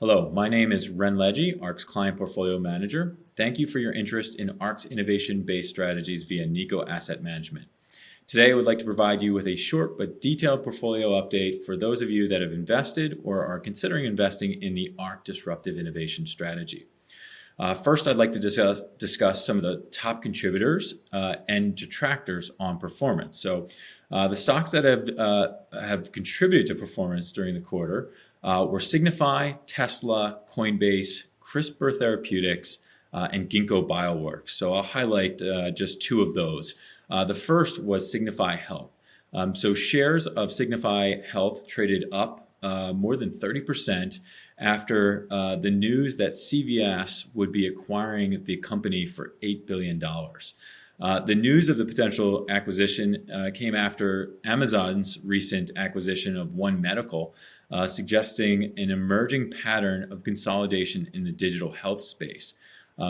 Hello, my name is Ren Leggy, Ark's Client Portfolio Manager. Thank you for your interest in Ark's innovation-based strategies via Nikko Asset Management. Today, I would like to provide you with a short but detailed portfolio update for those of you that have invested or are considering investing in the Ark Disruptive Innovation Strategy. First, I'd like to discuss some of the top contributors and detractors on performance. So the stocks that have contributed to performance during the quarter were Signify, Tesla, Coinbase, CRISPR Therapeutics, and Ginkgo Bioworks. So I'll highlight just two of those. The first was Signify Health. So shares of Signify Health traded up more than 30% after the news that CVS would be acquiring the company for $8 billion. The news of the potential acquisition came after Amazon's recent acquisition of One Medical, suggesting an emerging pattern of consolidation in the digital health space.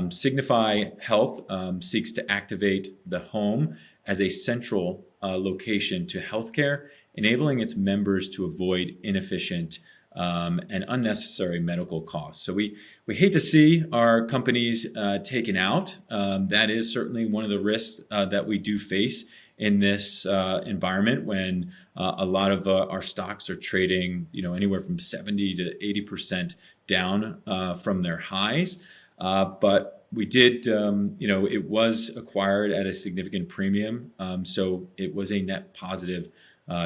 Signify Health seeks to activate the home as a central location to healthcare, enabling its members to avoid inefficient and unnecessary medical costs. So we hate to see our companies taken out. That is certainly one of the risks that we do face in this environment when a lot of our stocks are trading, anywhere from 70 to 80% down from their highs. But we did, it was acquired at a significant premium, so it was a net positive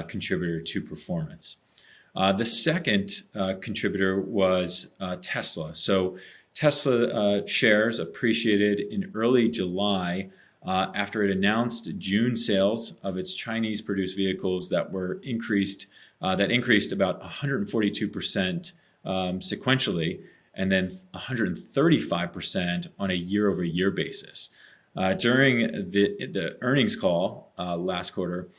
contributor to performance. The second contributor was Tesla. So Tesla shares appreciated in early July after it announced June sales of its Chinese-produced vehicles that increased about 142% sequentially, and then 135% on a year-over-year basis. During the earnings call last quarter,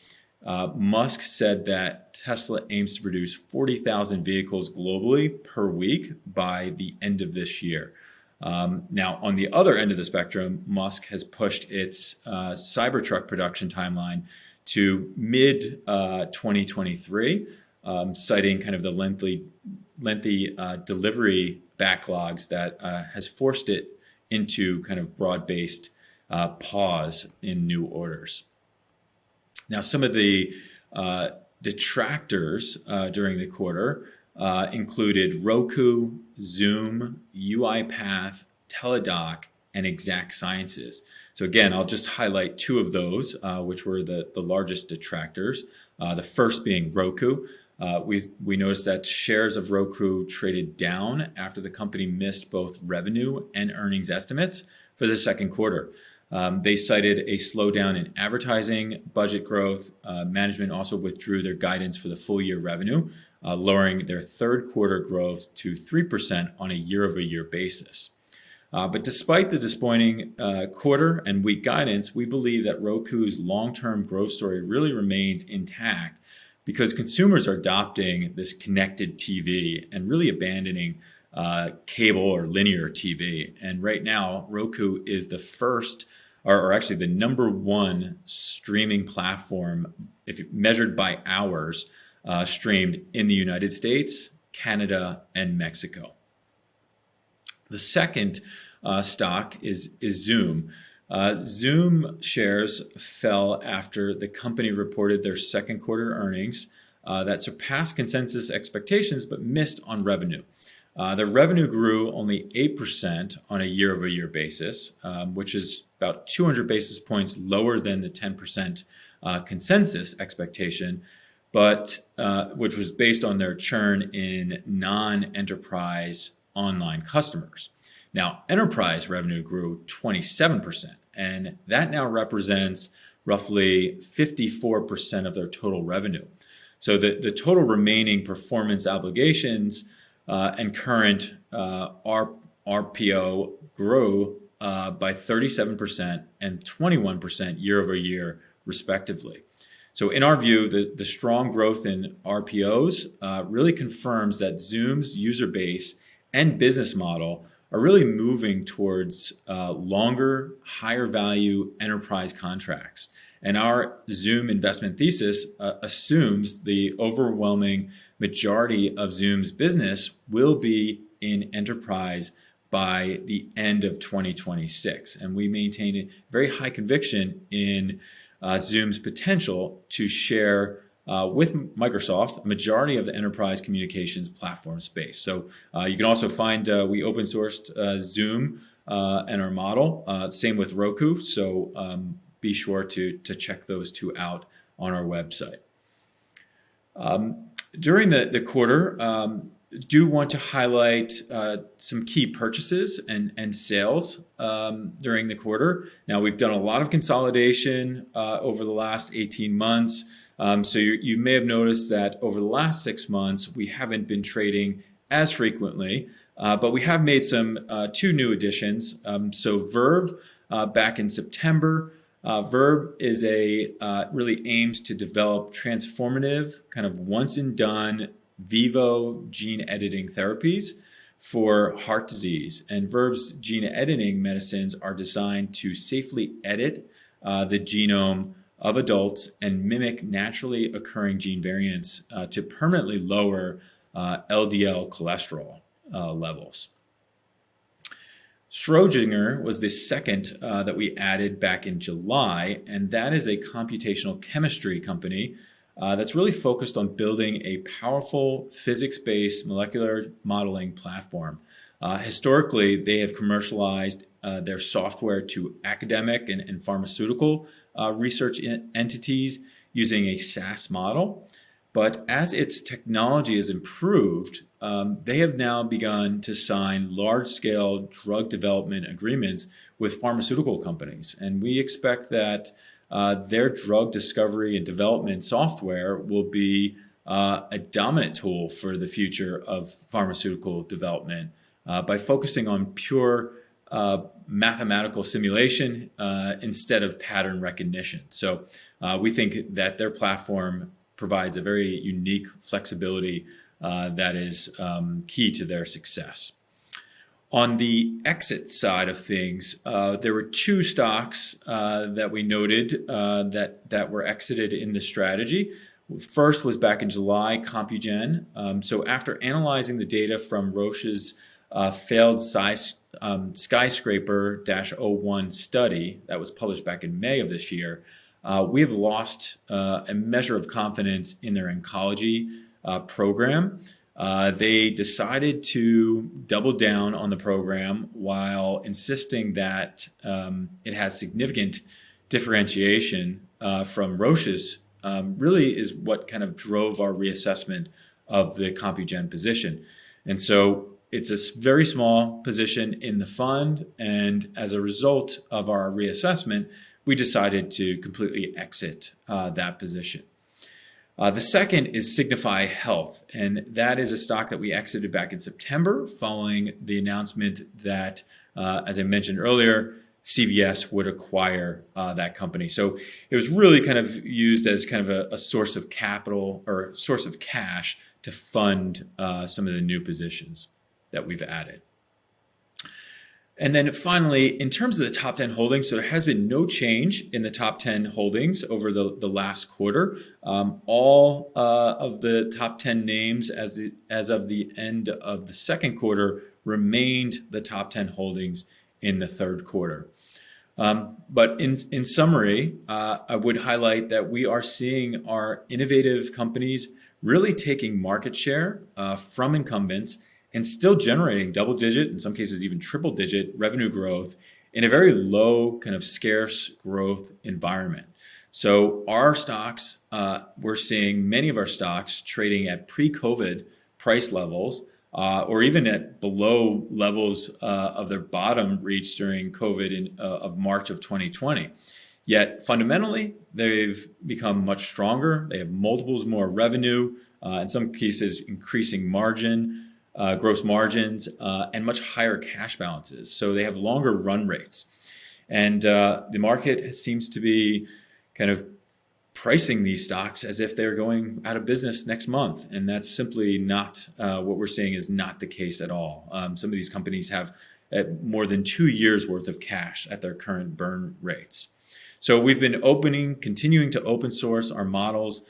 Musk said that Tesla aims to produce 40,000 vehicles globally per week by the end of this year. Now, on the other end of the spectrum, Musk has pushed its Cybertruck production timeline to mid-2023, citing kind of the lengthy delivery backlogs that has forced it into kind of broad-based pause in new orders. Now, some of the detractors during the quarter included Roku, Zoom, UiPath, Teladoc, and Exact Sciences. So again, I'll just highlight two of those, which were the largest detractors. The first being Roku. We noticed that shares of Roku traded down after the company missed both revenue and earnings estimates for the second quarter. They cited a slowdown in advertising budget growth. Management also withdrew their guidance for the full year revenue, lowering their third quarter growth to 3% on a year-over-year basis. But despite the disappointing quarter and weak guidance, we believe that Roku's long-term growth story really remains intact because consumers are adopting this connected TV and really abandoning cable or linear TV. And right now, Roku is the first, or actually the number one streaming platform, if measured by hours, streamed in the United States, Canada, and Mexico. The second stock is Zoom. Zoom shares fell after the company reported their second quarter earnings that surpassed consensus expectations but missed on revenue. The revenue grew only 8% on a year-over-year basis, which is about 200 basis points lower than the 10% consensus expectation, but which was based on their churn in non-enterprise online customers. Now, enterprise revenue grew 27%, and that now represents roughly 54% of their total revenue. So the total remaining performance obligations and current RPO grew by 37% and 21% year over year, respectively. So in our view, the strong growth in RPOs really confirms that Zoom's user base and business model are really moving towards longer, higher value enterprise contracts. And our Zoom investment thesis assumes the overwhelming majority of Zoom's business will be in enterprise by the end of 2026. And we maintain a very high conviction in Zoom's potential to share with Microsoft a majority of the enterprise communications platform space. So you can also find we open sourced Zoom and our model, same with Roku. So be sure to check those two out on our website. During the quarter, do want to highlight some key purchases and sales during the quarter. Now, we've done a lot of consolidation over the last 18 months. So you may have noticed that over the last 6 months, we haven't been trading as frequently, but we have made some two new additions. So Verve back in September. Verve is really aims to develop transformative, kind of once and done vivo gene editing therapies for heart disease. And Verve's gene editing medicines are designed to safely edit the genome of adults and mimic naturally occurring gene variants to permanently lower LDL cholesterol levels. Schrödinger was the second that we added back in July, and that is a computational chemistry company that's really focused on building a powerful physics-based molecular modeling platform. Historically, they have commercialized their software to academic and pharmaceutical research entities using a SaaS model. But as its technology has improved, they have now begun to sign large-scale drug development agreements with pharmaceutical companies. And we expect that their drug discovery and development software will be a dominant tool for the future of pharmaceutical development by focusing on pure mathematical simulation instead of pattern recognition. So we think that their platform provides a very unique flexibility that is key to their success. On the exit side of things, there were two stocks that we noted that were exited in the strategy. First was back in July, Compugen. So after analyzing the data from Roche's failed Skyscraper-01 study that was published back in May of this year, we have lost a measure of confidence in their oncology program. They decided to double down on the program while insisting that it has significant differentiation from Roche's. Really is what kind of drove our reassessment of the Compugen position. And so it's a very small position in the fund, and as a result of our reassessment, we decided to completely exit that position. The second is Signify Health, and that is a stock that we exited back in September following the announcement that, as I mentioned earlier, CVS would acquire that company. So it was really kind of used as kind of a source of capital or source of cash to fund some of the new positions that we've added. And then finally, in terms of the top 10 holdings, so there has been no change in the top 10 holdings over the last quarter. All of the top 10 names as of the end of the second quarter remained the top 10 holdings in the third quarter. But in summary, I would highlight that we are seeing our innovative companies really taking market share from incumbents and still generating double-digit, in some cases even triple-digit revenue growth in a very low, kind of scarce growth environment. So our stocks, we're seeing many of our stocks trading at pre-COVID price levels, or even at below levels of their bottom reached during COVID of March of 2020. Yet fundamentally, they've become much stronger. They have multiples more revenue, in some cases increasing margin, gross margins, and much higher cash balances. So they have longer run rates. And the market seems to be kind of pricing these stocks as if they're going out of business next month. And that's simply not what we're seeing is not the case at all. Some of these companies have more than 2 years worth of cash at their current burn rates. So we've been continuing to open source our models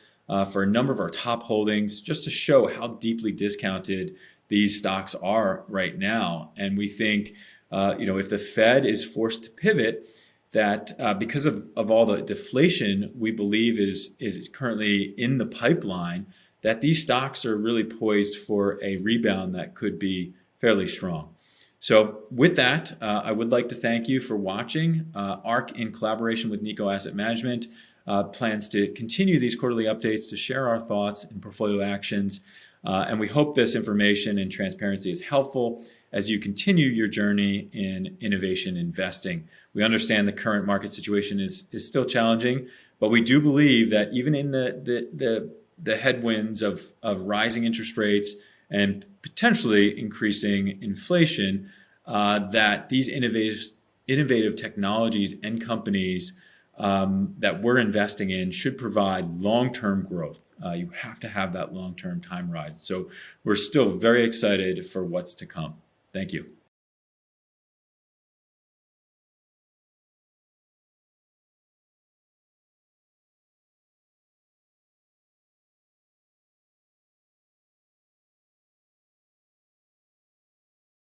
for a number of our top holdings just to show how deeply discounted these stocks are right now. And we think, if the Fed is forced to pivot, that because of all the deflation we believe is currently in the pipeline, that these stocks are really poised for a rebound that could be fairly strong. So with that, I would like to thank you for watching. Ark, in collaboration with Nikko Asset Management, plans to continue these quarterly updates to share our thoughts and portfolio actions. And we hope this information and transparency is helpful as you continue your journey in innovation investing. We understand the current market situation is still challenging, but we do believe that even in the headwinds of rising interest rates and potentially increasing inflation, that these innovative technologies and companies that we're investing in should provide long-term growth. You have to have that long-term time horizon. So we're still very excited for what's to come. Thank you.